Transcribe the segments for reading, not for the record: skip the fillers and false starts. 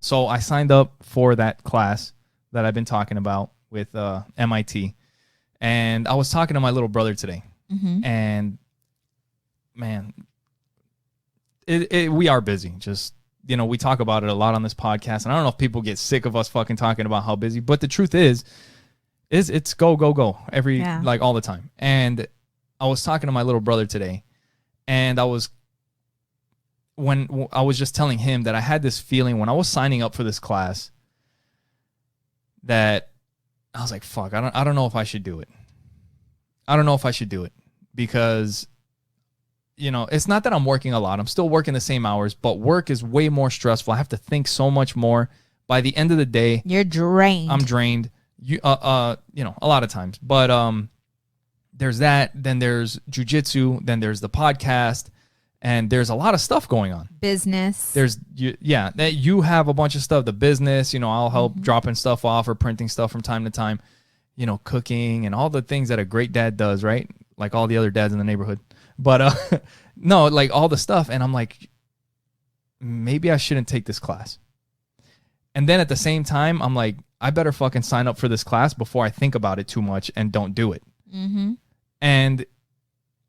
So I signed up for that class that I've been talking about with MIT. And I was talking to my little brother today. And, man, we are busy. Just, we talk about it a lot on this podcast. And I don't know if people get sick of us fucking talking about how busy. But the truth is it's go, go, go like all the time. And I was talking to my little brother today. And when I was just telling him that I had this feeling when I was signing up for this class that I was like, fuck, I don't know if I should do it. I don't know if I should do it because, it's not that I'm working a lot. I'm still working the same hours, but work is way more stressful. I have to think so much more. By the end of the day, you're drained. I'm drained. A lot of times. But there's that. Then there's jujitsu. Then there's the podcast. And there's a lot of stuff going on. Business. You have a bunch of stuff. The business, I'll help dropping stuff off or printing stuff from time to time. Cooking and all the things that a great dad does, right? Like all the other dads in the neighborhood. But no, like all the stuff. And I'm like, maybe I shouldn't take this class. And then at the same time, I'm like, I better fucking sign up for this class before I think about it too much and don't do it. And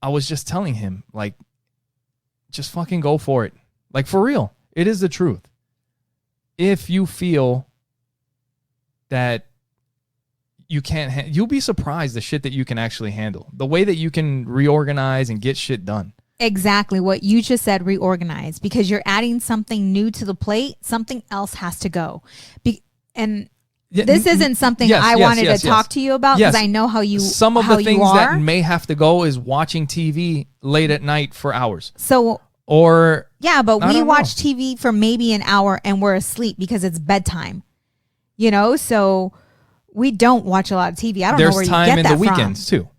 I was just telling him, like, just fucking go for it. Like, for real. It is the truth. If you feel that you can't, you'll be surprised the shit that you can actually handle. The way that you can reorganize and get shit done. Exactly what you just said, reorganize. Because you're adding something new to the plate, something else has to go. This isn't something I wanted to talk to you about because I know how you Some of the things that may have to go is watching TV late at night for hours. But we watch TV for maybe an hour and we're asleep because it's bedtime. So we don't watch a lot of TV. I don't know where you get that from. There's time in the weekends too.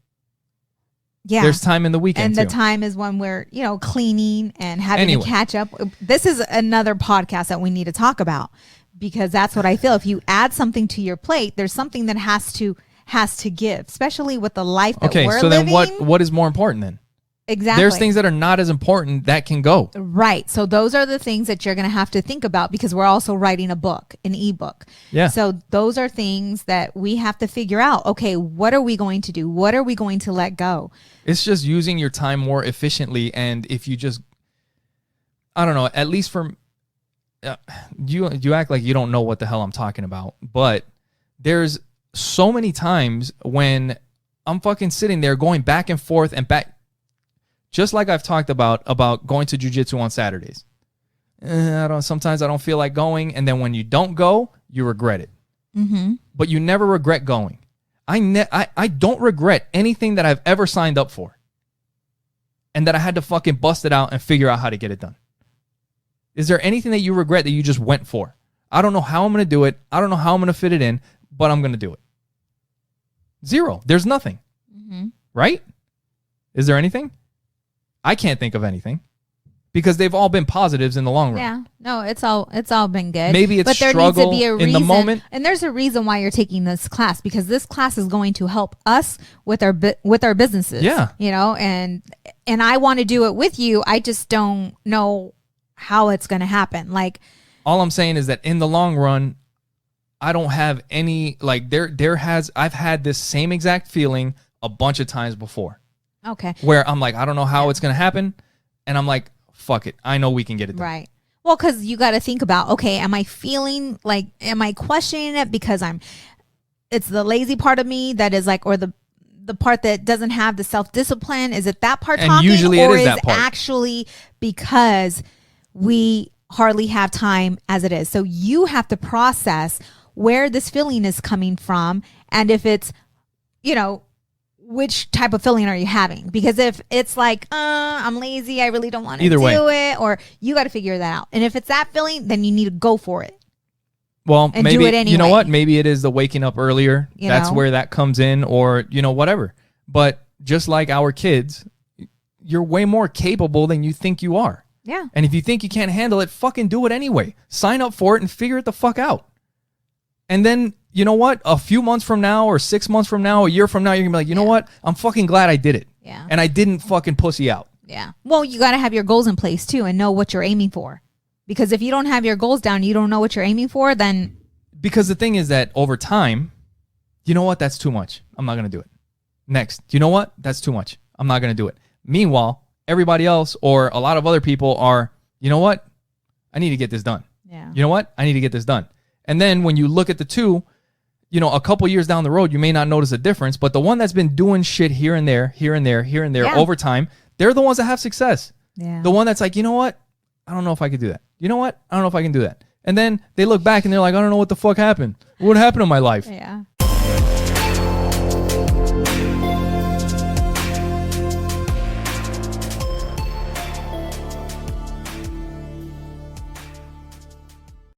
Yeah. There's time in the weekend too. And the time is when we're, cleaning and having to catch up. This is another podcast that we need to talk about. Because that's what I feel. If you add something to your plate, there's something that has to give, especially with the life that we're living. Okay, so then what is more important then? Exactly. There's things that are not as important that can go. Right. So those are the things that you're going to have to think about because we're also writing a book, an ebook. Yeah. So those are things that we have to figure out. Okay, what are we going to do? What are we going to let go? It's just using your time more efficiently. And if you just, I don't know, at least for... you act like you don't know what the hell I'm talking about, but there's so many times when I'm fucking sitting there going back and forth and back, just like I've talked about going to jiu-jitsu on Saturdays. Sometimes I don't feel like going, and then when you don't go, you regret it. But you never regret going. I don't regret anything that I've ever signed up for, and that I had to fucking bust it out and figure out how to get it done. Is there anything that you regret that you just went for? I don't know how I'm going to do it. I don't know how I'm going to fit it in, but I'm going to do it. Zero. There's nothing. Right? Is there anything? I can't think of anything because they've all been positives in the long run. Yeah. No, it's all been good. Maybe it's struggle needs to be a reason, in the moment. And there's a reason why you're taking this class because this class is going to help us with our businesses. Yeah. And I want to do it with you. I just don't know how it's going to happen. Like, all I'm saying is that in the long run, I don't have any, like, I've had this same exact feeling a bunch of times before. Okay. Where I'm like, I don't know how it's going to happen. And I'm like, fuck it. I know we can get it done. Right. Well, because you got to think about, okay, am I questioning it because it's the lazy part of me that is like, or the part that doesn't have the self-discipline? Is it that part and talking? Usually it is that part. Actually because we hardly have time as it is. So you have to process where this feeling is coming from. And if it's, which type of feeling are you having? Because if it's like, I'm lazy, I really don't want to do it, or you got to figure that out. And if it's that feeling, then you need to go for it. Well, and maybe, do it anyway. You know what? Maybe it is the waking up earlier. That's where that comes in, or, whatever. But just like our kids, you're way more capable than you think you are. Yeah. And if you think you can't handle it, fucking do it anyway. Sign up for it and figure it the fuck out. And then, you know what? A few months from now or 6 months from now, a year from now, you're going to be like, you know what? I'm fucking glad I did it. Yeah. And I didn't fucking pussy out. Yeah. Well, you got to have your goals in place too and know what you're aiming for. Because if you don't have your goals down, you don't know what you're aiming for, then. Because the thing is that over time, you know what? That's too much. I'm not going to do it. Next. You know what? That's too much. I'm not going to do it. Meanwhile, everybody else or a lot of other people are, you know what? I need to get this done. Yeah. You know what? I need to get this done. And then when you look at the two, you know, a couple years down the road, you may not notice a difference, but the one that's been doing shit here and there over time, they're the ones that have success. Yeah. The one that's like, you know what? I don't know if I could do that. You know what? I don't know if I can do that. And then they look back and they're like, I don't know what the fuck happened. What happened to my life? Yeah.